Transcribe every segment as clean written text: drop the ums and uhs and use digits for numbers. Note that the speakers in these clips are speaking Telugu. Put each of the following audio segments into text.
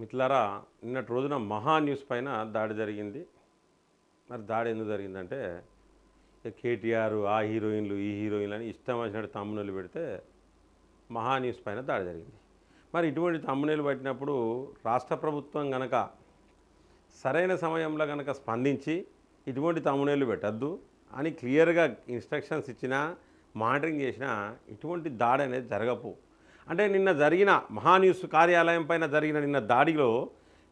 మిత్రులారా, నిన్నటి రోజున మహా న్యూస్ పైన దాడి జరిగింది. మరి దాడి ఎందుకు జరిగిందంటే కేటీఆర్ ఆ హీరోయిన్లు ఈ హీరోయిన్లు అని ఇష్టం వచ్చినట్టు తమ్ముళ్ళు పెడితే మహా న్యూస్ పైన దాడి జరిగింది. మరి ఇటువంటి తమ్ముళ్ళు పెట్టినప్పుడు రాష్ట్ర ప్రభుత్వం గనక సరైన సమయంలో గనక స్పందించి ఇటువంటి తమ్ముళ్ళు పెట్టద్దు అని క్లియర్గా ఇన్స్ట్రక్షన్స్ ఇచ్చినా మానిటరింగ్ చేసినా ఇటువంటి దాడి అనేది జరగపు. అంటే నిన్న జరిగిన మహా న్యూస్ కార్యాలయం పైన జరిగిన నిన్న దాడిలో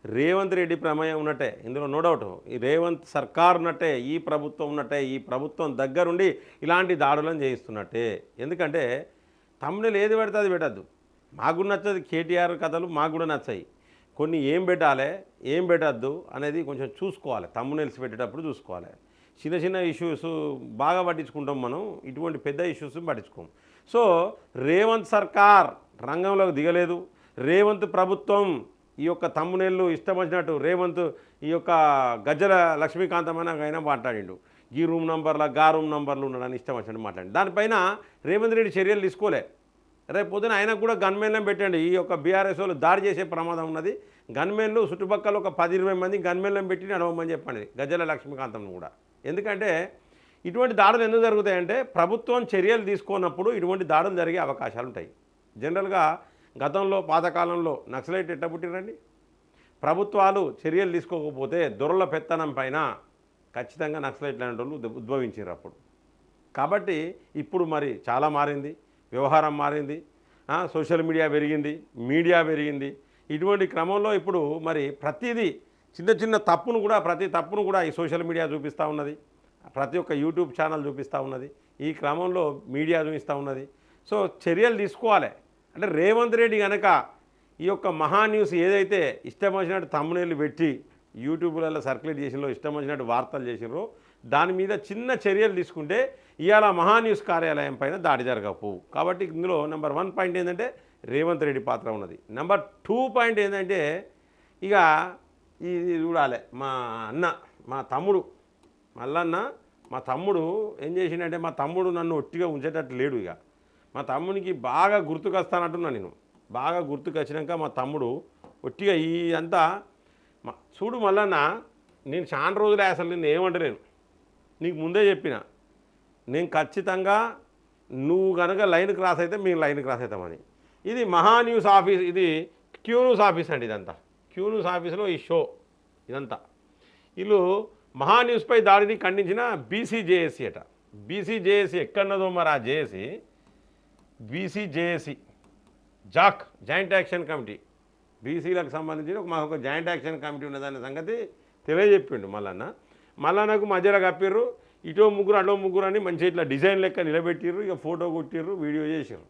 రేవంత్ రెడ్డి ప్రమేయం ఉన్నట్టే, ఇందులో నో డౌట్. ఈ రేవంత్ సర్కార్ ఉన్నట్టే, ఈ ప్రభుత్వం ఉన్నట్టే, ఈ ప్రభుత్వం దగ్గరుండి ఇలాంటి దాడులను చేయిస్తున్నట్టే. ఎందుకంటే తమ్ముళ్ళు ఏది పెడితే అది పెట్టద్దు. మాకు నచ్చదు కేటీఆర్ కథలు, మాకు కూడా నచ్చాయి. కొన్ని ఏం పెట్టాలి ఏం పెట్టద్దు అనేది కొంచెం చూసుకోవాలి. తమ్ముళ్ళు పెట్టేటప్పుడు చూసుకోవాలి. చిన్న చిన్న ఇష్యూస్ బాగా పట్టించుకుంటాం మనం, ఇటువంటి పెద్ద ఇష్యూస్ పట్టించుకోం. సో రేవంత్ సర్కార్ రంగంలోకి దిగలేదు. రేవంత్ ప్రభుత్వం ఈ యొక్క తమ్ముళ్ళు ఇష్టం వచ్చినట్టు రేవంత్ ఈ యొక్క గజ్జల లక్ష్మీకాంతమైన అయినా మాట్లాడిండు. ఈ రూమ్ నంబర్ల గా రూమ్ నంబర్లు ఉన్నాడని ఇష్టం వచ్చినట్టు మాట్లాడి దానిపైన రేవంత్ రెడ్డి చర్యలు తీసుకోలే. రేపు పొద్దున ఆయనకు కూడా గన్మెన్లను పెట్టండి. ఈ యొక్క బీఆర్ఎస్ వాళ్ళు దాడి చేసే ప్రమాదం ఉన్నది. గన్మెన్లు చుట్టుపక్కల ఒక 10-20 మంది గన్మెన్లను పెట్టి నడవమని చెప్పండి గజ్జల లక్ష్మీకాంతం కూడా. ఎందుకంటే ఇటువంటి దాడులు ఎందుకు జరుగుతాయంటే ప్రభుత్వం చర్యలు తీసుకున్నప్పుడు ఇటువంటి దాడులు జరిగే అవకాశాలు ఉంటాయి. జనరల్గా గతంలో పాతకాలంలో నక్సలైట్ ఎట్ట పుట్టిరండి. ప్రభుత్వాలు చర్యలు తీసుకోకపోతే దొరల పెత్తనం పైన ఖచ్చితంగా నక్సలైట్ లాంటి వాళ్ళు ఉద్భవించారు అప్పుడు. కాబట్టి ఇప్పుడు మరి చాలా మారింది, వ్యవహారం మారింది, సోషల్ మీడియా పెరిగింది. ఇటువంటి క్రమంలో ఇప్పుడు మరి ప్రతిదీ చిన్న చిన్న ప్రతి తప్పును కూడా ఈ సోషల్ మీడియా చూపిస్తూ ఉన్నది. ప్రతి ఒక్క యూట్యూబ్ ఛానల్ చూపిస్తూ ఉన్నది. ఈ క్రమంలో మీడియా చూపిస్తూ ఉన్నది. సో చర్యలు తీసుకోవాలి. అంటే రేవంత్ రెడ్డి కనుక ఈ యొక్క మహా న్యూస్ ఏదైతే ఇష్టం వచ్చినట్టు తమ్ముళ్ళు పెట్టి యూట్యూబ్లలో సర్క్యులేట్ చేసినో ఇష్టం వచ్చినట్టు వార్తలు చేసినో దాని మీద చిన్న చర్యలు తీసుకుంటే ఇవాళ మహా న్యూస్ కార్యాలయం పైన దాడి జరగవు. కాబట్టి ఇందులో నెంబర్ 1 పాయింట్ ఏంటంటే రేవంత్ రెడ్డి పాత్ర ఉన్నది. నెంబర్ 2 పాయింట్ ఏంటంటే ఇక ఇది చూడాలి. మా తమ్ముడు మల్లన్న మా తమ్ముడు ఏం చేసిండంటే మా తమ్ముడు నన్ను ఒట్టిగా ఉంచేటట్టు లేడు. ఇక మా తమ్మునికి బాగా గుర్తుకొస్తానంటున్నా నేను. బాగా గుర్తుకొచ్చినాక మా తమ్ముడు ఒట్టిగా ఈ అంతా చూడు మల్లన్న, నేను చాలా రోజులే అసలు నేను ఏమంటలేను, నీకు ముందే చెప్పిన, నేను ఖచ్చితంగా నువ్వు కనుక లైన్ క్రాస్ అయితే మేము లైన్ క్రాస్ అవుతామని. ఇది మహా న్యూస్ ఆఫీస్, ఇది క్యూ న్యూస్ ఆఫీస్ అండి. ఇదంతా క్యూ న్యూస్ ఆఫీస్లో ఈ షో ఇదంతా. వీళ్ళు మహా న్యూస్పై దాడిని ఖండించిన బీసీజేఏసీ అట. బీసీజేఏసీ ఎక్కడున్నదో మరి ఆ JAC, BCJAC Jack joint action committee, బీసీలకు సంబంధించిన మాకు ఒక జాయింట్ యాక్షన్ కమిటీ ఉన్నదనే సంగతి తెలియజెప్పిండు మల్లన్నకు మధ్యలో కప్పిర్రు. ఇటో ముగ్గురు అటో ముగ్గురు అని మంచి ఇట్లా డిజైన్ లెక్క నిలబెట్టిర్రు. ఇక ఫోటో కొట్టిర్రు, వీడియో చేసిర్రు.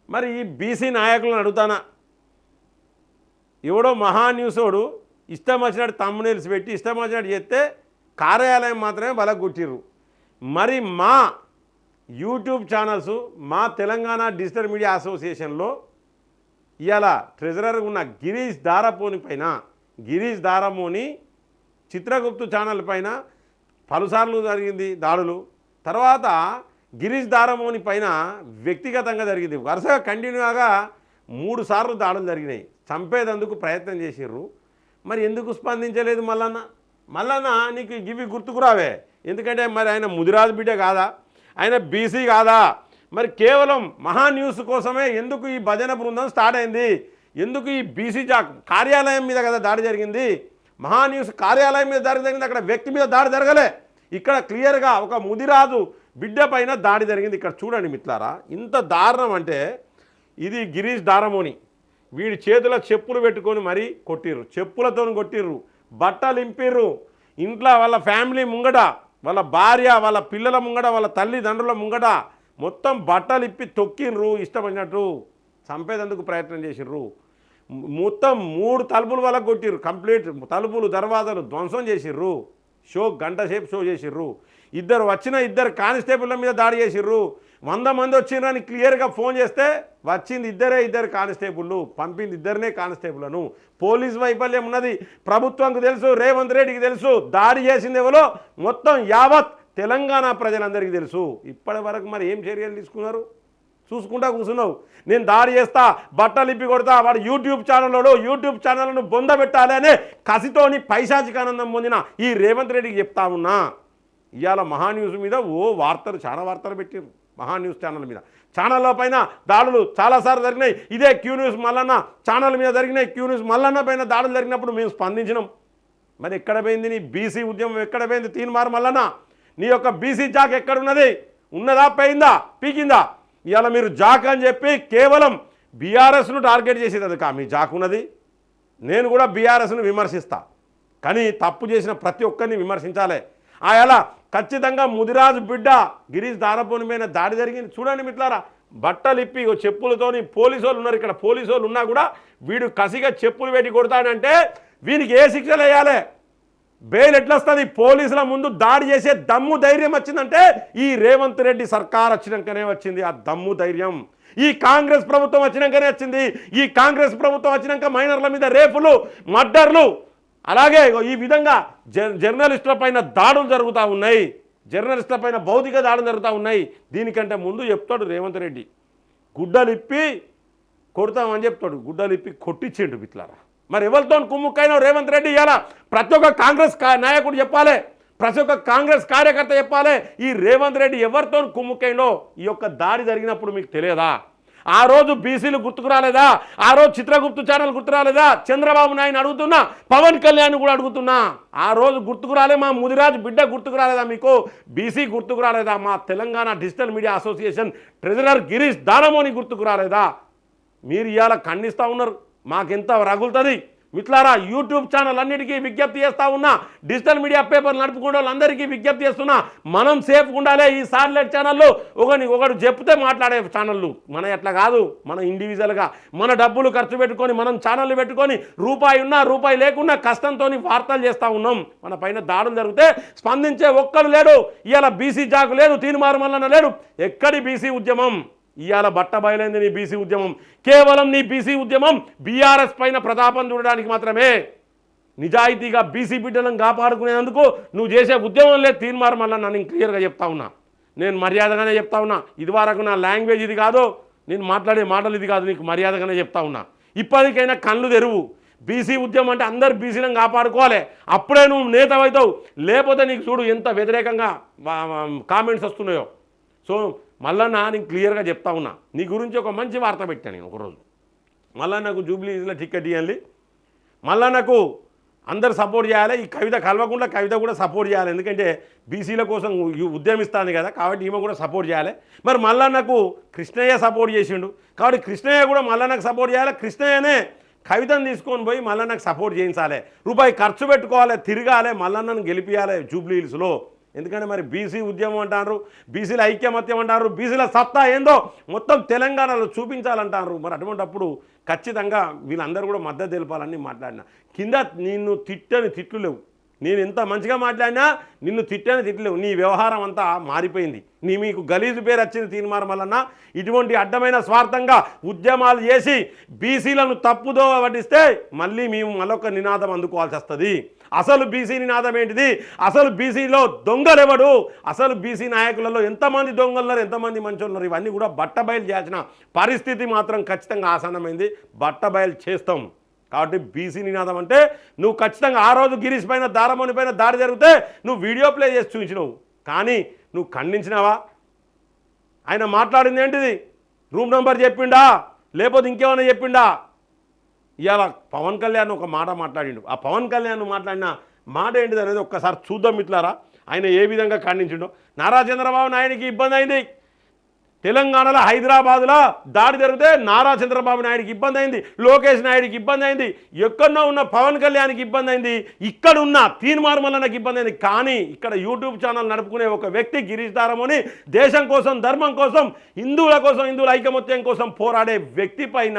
మరి ఈ బీసీ నాయకులను అడుగుతానా, ఎవడో మహా న్యూస్ వాడు ఇష్టం వచ్చినట్టు తమ్ముళ్ళు పెట్టి ఇష్టం వచ్చినట్టు చేస్తే కార్యాలయం మాత్రమే బలకు కొట్టిర్రు. మరి మా యూట్యూబ్ ఛానల్స్, మా తెలంగాణ డిజిటల్ మీడియా అసోసియేషన్లో ఇవాళ ట్రెజరర్ ఉన్న గిరీష్ దారమోని చిత్రగుప్తు ఛానల్ పైన పలుసార్లు జరిగింది దాడులు. తర్వాత గిరీష్ దారమోని పైన వ్యక్తిగతంగా జరిగింది. వరుసగా కంటిన్యూగా 3 సార్లు దాడులు జరిగినాయి. చంపేదందుకు ప్రయత్నం చేసిర్రు. మరి ఎందుకు స్పందించలేదు మల్లన్న నీకు ఇవి గుర్తుకురావే? ఎందుకంటే మరి ఆయన ముదిరాజు బిడ్డ కాదా, ఆయన బీసీ కాదా? మరి కేవలం మహా న్యూస్ కోసమే ఎందుకు ఈ భజన బృందం స్టార్ట్ అయింది? ఎందుకు ఈ బీసీ కార్యాలయం మీద కదా దాడి జరిగింది? మహా న్యూస్ కార్యాలయం మీద దాడి జరిగింది, అక్కడ వ్యక్తి మీద దాడి జరగలే. ఇక్కడ క్లియర్గా ఒక ముదిరాజు బిడ్డ పైన దాడి జరిగింది. ఇక్కడ చూడండి మిత్రులారా, ఇంత దారుణం అంటే ఇది గిరీష్ దారమోని. వీడి చేతుల చెప్పులు పెట్టుకొని మరీ కొట్టిర్రు, చెప్పులతో కొట్టిర్రు, బట్టలు ఇంపిర్రు. ఇంట్లో వాళ్ళ ఫ్యామిలీ ముంగట, వాళ్ళ భార్య, వాళ్ళ పిల్లల ముంగట, వాళ్ళ తల్లిదండ్రుల ముంగట మొత్తం బట్టలు ఇప్పి తొక్కిర్రు. ఇష్టమైనట్టు చంపేందుకు ప్రయత్నం చేసిర్రు. మొత్తం 3 తలుపులు వాళ్ళకు కొట్టిర్రు. కంప్లీట్ తలుపులు దర్వాజాలు ధ్వంసం చేసిర్రు. గంట సేపు షో చేసిర్రు. ఇద్దరు కానిస్టేబుల్ల మీద దాడి చేసిర్రు. 100 మంది వచ్చిర్రని క్లియర్గా ఫోన్ చేస్తే వచ్చింది ఇద్దరు కానిస్టేబుళ్ళు, పంపింది ఇద్దరినే కానిస్టేబుల్లను. పోలీస్ వైఫల్యం ఉన్నది, ప్రభుత్వంకు తెలుసు, రేవంత్ రెడ్డికి తెలుసు. దాడి చేసింది ఎవరో మొత్తం యావత్ తెలంగాణ ప్రజలందరికీ తెలుసు. ఇప్పటి వరకు మరి ఏం చర్యలు తీసుకున్నారు చూసుకుంటా కూర్చున్నావు. నేను దాడి చేస్తా, బట్టలు ఇప్పి కొడతా, వాడు యూట్యూబ్ ఛానళ్లను బొందబెట్టాలి అనే కసితోని పైశాచిక ఆనందం పొందిన ఈ రేవంత్ రెడ్డికి చెప్తా ఉన్నా. ఇవాళ మహాన్యూస్ మీద వార్తలు చాలా వార్తలు పెట్టారు. మహాన్యూస్ ఛానల్ మీద, ఛానళ్ళ పైన దాడులు చాలాసార్లు జరిగినాయి. ఇదే క్యూ న్యూస్ మల్లన్న ఛానల్ మీద జరిగినాయి. క్యూ న్యూస్ మల్లన్న పైన దాడులు జరిగినప్పుడు మేము స్పందించినాం. మరి ఎక్కడ పోయింది నీ బీసీ ఉద్యమం? ఎక్కడ పోయింది తీన్మార్ మల్లన్న? నీ యొక్క బీసీ జాక్ ఎక్కడున్నది? ఉన్నదా, పోయిందా, పీకిందా? ఇవాళ మీరు జాక్ అని చెప్పి కేవలం బీఆర్ఎస్ను టార్గెట్ చేసేది కా మీ జాక్ ఉన్నది. నేను కూడా బీఆర్ఎస్ను విమర్శిస్తా, కానీ తప్పు చేసిన ప్రతి ఒక్కరిని విమర్శించాలి. అలా ఖచ్చితంగా ముదిరాజు బిడ్డ గిరీష్ దారపోని మీద దాడి జరిగింది. చూడండి మిట్లారా, బట్టలు ఇప్పి చెప్పులతోని పోలీసు వాళ్ళు ఉన్నారు ఇక్కడ. పోలీసు వాళ్ళు ఉన్నా కూడా వీడు కసిగా చెప్పులు పెట్టి కొడతాడంటే వీనికి ఏ శిక్షలు వేయాలి? బెయిల్ ఎట్లా వస్తుంది? పోలీసుల ముందు దాడి చేసే దమ్ము ధైర్యం వచ్చిందంటే ఈ రేవంత్ రెడ్డి సర్కార్ వచ్చినాకనే వచ్చింది ఆ దమ్ము ధైర్యం. ఈ కాంగ్రెస్ ప్రభుత్వం వచ్చినాకనే వచ్చింది. ఈ కాంగ్రెస్ ప్రభుత్వం వచ్చినాక మైనర్ల మీద రేపులు, మర్డర్లు, అలాగే ఈ విధంగా జర్నలిస్టుల పైన దాడులు జరుగుతూ ఉన్నాయి. జర్నలిస్టుల పైన భౌతిక దాడులు జరుగుతూ ఉన్నాయి. దీనికంటే ముందు చెప్తాడు రేవంత్ రెడ్డి, గుడ్డలిప్పి కొడతామని చెప్తాడు. గుడ్డలిప్పి కొట్టించిండు మిత్రులారా. మరి ఎవరితో కుమ్ముక్కైనా రేవంత్ రెడ్డి ఇవాళ ప్రతి ఒక్క కాంగ్రెస్ నాయకుడు చెప్పాలి, ప్రతి ఒక్క కాంగ్రెస్ కార్యకర్త చెప్పాలి, ఈ రేవంత్ రెడ్డి ఎవరితో కుమ్ముక్కైండో ఈ యొక్క దాడి జరిగినప్పుడు మీకు తెలియదా? ఆ రోజు బీసీలు గుర్తుకు రాలేదా? ఆ రోజు చిత్రగుప్తు ఛానల్ గుర్తు రాలేదా? చంద్రబాబు నాయుడు అడుగుతున్నా, పవన్ కళ్యాణ్ కూడా అడుగుతున్నా, ఆ రోజు గుర్తుకు రాలే? మా ముదిరాజు బిడ్డ గుర్తుకు రాలేదా? మీకు బీసీ గుర్తుకు రాలేదా? మా Telangana digital media association treasurer Girish Danamoni గుర్తుకు రాలేదా? మీరు ఇవాళ ఖండిస్తూ ఉన్నారు, మాకెంత రగులుతుంది మిత్రులారా. యూట్యూబ్ ఛానల్ అన్నిటికీ విజ్ఞప్తి చేస్తూ ఉన్నా, డిజిటల్ మీడియా పేపర్లు నడుపుకునే వాళ్ళందరికీ విజ్ఞప్తి చేస్తున్నా, మనం సేఫ్గా ఉండాలి. ఈ సాటిలైట్ ఛానళ్ళు ఒకడు చెప్తే మాట్లాడే ఛానళ్ళు మన ఎట్లా కాదు. మన ఇండివిజువల్గా మన డబ్బులు ఖర్చు పెట్టుకొని మనం ఛానళ్ళు పెట్టుకొని రూపాయి ఉన్నా రూపాయి లేకున్నా కష్టంతో వార్తలు చేస్తూ ఉన్నాం. మన పైన దాడులు జరిగితే స్పందించే ఒక్కడు లేడు. ఇవాళ బీసీ జాకు లేదు, తీన్మార్ మల్లన్న లేడు. ఎక్కడి బీసీ ఉద్యమం? ఇవాళ బట్ట బయలైంది నీ బీసీ ఉద్యమం. కేవలం నీ బీసీ ఉద్యమం బీఆర్ఎస్ పైన ప్రతాపం చూడడానికి మాత్రమే. నిజాయితీగా బీసీ బిడ్డలను కాపాడుకునేందుకు నువ్వు చేసే ఉద్యమం లేదు తీన్మార్ మల్లన్న. నేను క్లియర్గా చెప్తా ఉన్నా, నేను మర్యాదగానే చెప్తా ఉన్నా. ఇదివరకు నా లాంగ్వేజ్ ఇది కాదు, నేను మాట్లాడే మాటలు ఇది కాదు, నీకు మర్యాదగానే చెప్తా ఉన్నా. ఇప్పటికైనా కళ్ళు తెరువు. బీసీ ఉద్యమం అంటే అందరు బీసీలను కాపాడుకోవాలి, అప్పుడే నువ్వు నేత అవుతావు. లేకపోతే నీకు చూడు ఎంత వ్యతిరేకంగా కామెంట్స్ వస్తున్నాయో. సో మల్లన్న నేను క్లియర్గా చెప్తా ఉన్నా, నీ గురించి ఒక మంచి వార్త పెట్టాను నేను ఒకరోజు. మల్లన్నకు జూబ్లీస్లో టికెట్ ఇవ్వాలి, మల్లన్నకు అందరు సపోర్ట్ చేయాలి. ఈ కవిత కలవకుండా కవిత కూడా సపోర్ట్ చేయాలి, ఎందుకంటే బీసీల కోసం ఉద్యమిస్తుంది కదా, కాబట్టి ఈమె కూడా సపోర్ట్ చేయాలి. మరి మల్లన్నకు కృష్ణయ్య సపోర్ట్ చేసిండు, కాబట్టి కృష్ణయ్య కూడా మల్లన్నకు సపోర్ట్ చేయాలి. కృష్ణయ్యనే కవితను తీసుకొని పోయి మల్లన్నకు సపోర్ట్ చేయించాలి, రూపాయి ఖర్చు పెట్టుకోవాలి, తిరగాలి, మల్లన్నను గెలిపించాలి జూబ్లీహిల్స్లో. ఎందుకంటే మరి బీసీ ఉద్యమం అంటారు, బీసీల ఐక్యమత్యం అంటారు, బీసీల సత్తా ఏందో మొత్తం తెలంగాణలో చూపించాలంటారు. మరి అటువంటిప్పుడు ఖచ్చితంగా వీళ్ళందరూ కూడా మద్దతు తెలపాలని మాట్లాడినా. కింద నిన్ను తిట్టని తిట్లు లేవు, నేను ఎంత మంచిగా మాట్లాడినా నిన్ను తిట్టని తిట్టలేవు. నీ వ్యవహారం అంతా మారిపోయింది. మీకు గలీజు పేరు వచ్చింది తీన్మార్ మల్లన్న. ఇటువంటి అడ్డమైన స్వార్థంగా ఉద్యమాలు చేసి బీసీలను తప్పుదో పట్టిస్తే మళ్ళీ మేము మరొక నినాదం అందుకోవాల్సి వస్తుంది. అసలు బీసీ నినాదం ఏంటిది? అసలు బీసీలో దొంగలెవడు? అసలు బీసీ నాయకులలో ఎంతమంది దొంగలున్నారు, ఎంతమంది మంచి ఉన్నారు? ఇవన్నీ కూడా బట్టబయలు చేయాల్సిన పరిస్థితి మాత్రం ఖచ్చితంగా ఆసన్నమైంది. బట్టబయలు చేస్తాం. కాబట్టి బీసీ నినాదం అంటే నువ్వు ఖచ్చితంగా ఆ రోజు గిరీష్ పైన దారమోని పైన దాడి జరిగితే నువ్వు వీడియో ప్లే చేసి చూపించినావు, కానీ నువ్వు ఖండించినావా? ఆయన మాట్లాడింది ఏంటిది? రూమ్ నెంబర్ చెప్పిండా లేకపోతే ఇంకేమైనా చెప్పిండా? ఇవాళ పవన్ కళ్యాణ్ ఒక మాట మాట్లాడిండు. ఆ పవన్ కళ్యాణ్ మాట్లాడిన మాట ఏంటిది అనేది ఒక్కసారి చూద్దాం మిత్రులారా. ఆయన ఏ విధంగా ఖండించిండో. నారా చంద్రబాబు నాయుడికి ఇబ్బంది అయింది, తెలంగాణలో హైదరాబాద్లో దాడి జరిగితే నారా చంద్రబాబు నాయుడికి ఇబ్బంది అయింది, లోకేష్ నాయుడికి ఇబ్బంది అయింది, ఎక్కడో ఉన్న పవన్ కళ్యాణ్కి ఇబ్బంది అయింది, ఇక్కడ ఉన్న తీన్మార్ మల్లన్నకి ఇబ్బంది అయింది. కానీ ఇక్కడ యూట్యూబ్ ఛానల్ నడుపుకునే ఒక వ్యక్తి గిరీష్ దారమోని దేశం కోసం, ధర్మం కోసం, హిందువుల కోసం, హిందువుల ఐకమత్యం కోసం పోరాడే వ్యక్తి పైన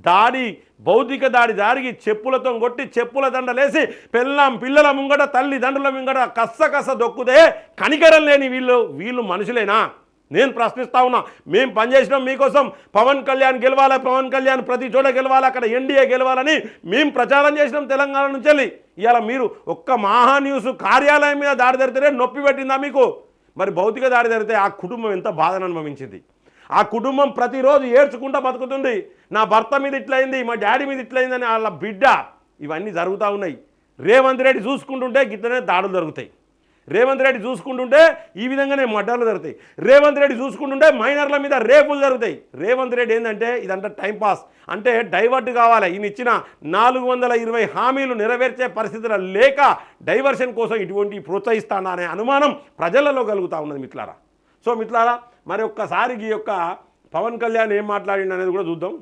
దాడి, భౌతిక దాడి జరిగి చెప్పులతో కొట్టి చెప్పుల దండలేసి పిల్లల ముంగట తల్లిదండ్రుల ముంగట కస్స దొక్కుతే కనికరం లేని వీళ్ళు మనుషులేనా? నేను ప్రశ్నిస్తా ఉన్నా. మేము పనిచేసినాం మీకోసం. పవన్ కళ్యాణ్ గెలవాలి, పవన్ కళ్యాణ్ ప్రతి చోట గెలవాలి, అక్కడ ఎన్డీఏ గెలవాలని మేము ప్రచారం చేసినాం తెలంగాణ నుంచి వెళ్ళి. ఇవాళ మీరు ఒక్క మహాన్యూస్ కార్యాలయం మీద దాడి జరిగితే నొప్పి పెట్టిందా మీకు? మరి భౌతిక దాడి జరిగితే ఆ కుటుంబం ఎంత బాధను అనుభవించింది? ఆ కుటుంబం ప్రతిరోజు ఏడ్చుకుంటూ బతుకుతుంది. నా భర్త మీద ఇట్లయింది, మా డాడీ మీద ఇట్లయిందని వాళ్ళ బిడ్డ, ఇవన్నీ జరుగుతూ ఉన్నాయి. రేవంత్ రెడ్డి చూసుకుంటుంటే గిట్లనే దాడులు జరుగుతాయి. రేవంత్ రెడ్డి చూసుకుంటుంటే ఈ విధంగానే మడ్డలు జరుగుతాయి. రేవంత్ రెడ్డి చూసుకుంటుంటే మైనర్ల మీద రేపులు జరుగుతాయి. రేవంత్ రెడ్డి ఏంటంటే ఇదంతా టైంపాస్, అంటే డైవర్ట్ కావాలి. ఈయన ఇచ్చిన 420 హామీలు నెరవేర్చే పరిస్థితులు లేక డైవర్షన్ కోసం ఇటువంటి ప్రోత్సహిస్తానా అనే అనుమానం ప్రజలలో కలుగుతూ ఉన్నది మిత్రులారా. సో మిత్రులారా, మరి ఒక్కసారి ఈ యొక్క పవన్ కళ్యాణ్ ఏం మాట్లాడిండు అనేది కూడా చూద్దాం.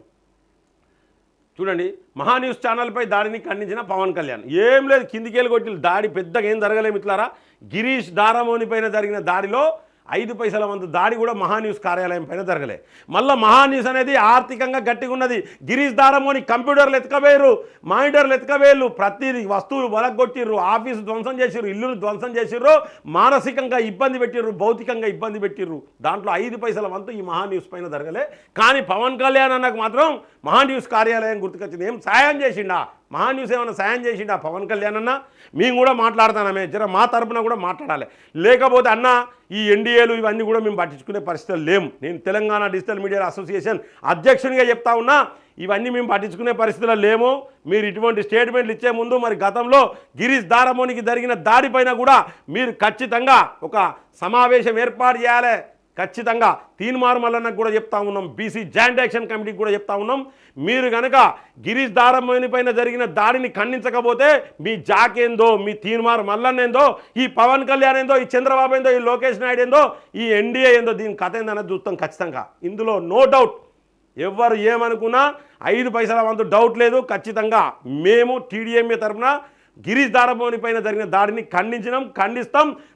చూడండి, మహాన్యూస్ ఛానల్పై దాడిని ఖండించిన పవన్ కళ్యాణ్. ఏం లేదు, కిందికేలు కొట్టి దాడి పెద్దగా ఏం జరగలేదు మిత్రులారా. గిరీష్ దారమోని పైన జరిగిన దాడిలో 5 పైసల వంతు దాడి కూడా మహాన్యూస్ కార్యాలయం పైన జరగలే. మళ్ళీ మహాన్యూస్ అనేది ఆర్థికంగా గట్టిగా ఉన్నది. గిరీష్ దారమోని కంప్యూటర్లు ఎత్తుకవేరు, మానిటర్లు ఎత్తుకవేళ్ళు, ప్రతి వస్తువులు వలగొట్టిర్రు, ఆఫీసు ధ్వంసం చేసిర్రు, ఇల్లును ధ్వంసం చేసిర్రు, మానసికంగా ఇబ్బంది పెట్టిర్రు, భౌతికంగా ఇబ్బంది పెట్టిర్రు. దాంట్లో 5 పైసల వంతు ఈ మహాన్యూస్ పైన జరగలే. కానీ పవన్ కళ్యాణ్ అన్నకు మాత్రం మహాన్యూస్ కార్యాలయం గుర్తుకొచ్చింది. ఏం సాయం చేసిండా మహాన్యూస్, ఏమైనా సాయం చేసిండా పవన్ కళ్యాణ్ అన్న? మేము కూడా మాట్లాడతానమే, జర మా తరపున కూడా మాట్లాడాలి. లేకపోతే అన్న ఈ ఎన్డీఏలు ఇవన్నీ కూడా మేము పట్టించుకునే పరిస్థితులు లేము. నేను తెలంగాణ డిజిటల్ మీడియా అసోసియేషన్ అధ్యక్షునిగా చెప్తా ఉన్నా, ఇవన్నీ మేము పట్టించుకునే పరిస్థితుల్లో లేము. మీరు ఇటువంటి స్టేట్మెంట్లు ఇచ్చే ముందు మరి గతంలో గిరీష్ దారమోనికి జరిగిన దాడిపైన కూడా మీరు ఖచ్చితంగా ఒక సమావేశం ఏర్పాటు చేయాలి. ఖచ్చితంగా తీన్మార్ మల్లన్నకు కూడా చెప్తా ఉన్నాం, బీసీ జాయింట్ యాక్షన్ కమిటీకి కూడా చెప్తా ఉన్నాం. మీరు కనుక గిరీష్ దారమోని పైన జరిగిన దాడిని ఖండించకపోతే మీ జాకేందో, మీ తీన్మార్ మల్లన్న ఏందో, ఈ పవన్ కళ్యాణ్ ఏందో, ఈ చంద్రబాబు ఏందో, ఈ లోకేష్ నాయుడు ఏందో, ఈ ఎన్డీఏ ఏందో, దీని కథ ఏందన్నది చూస్తాం ఖచ్చితంగా. ఇందులో నో డౌట్. ఎవరు ఏమనుకున్నా 5 పైసల వంతు డౌట్ లేదు. ఖచ్చితంగా మేము టీడీఎంఏ తరఫున గిరీష్ దారమోని పైన జరిగిన దాడిని ఖండిస్తాం.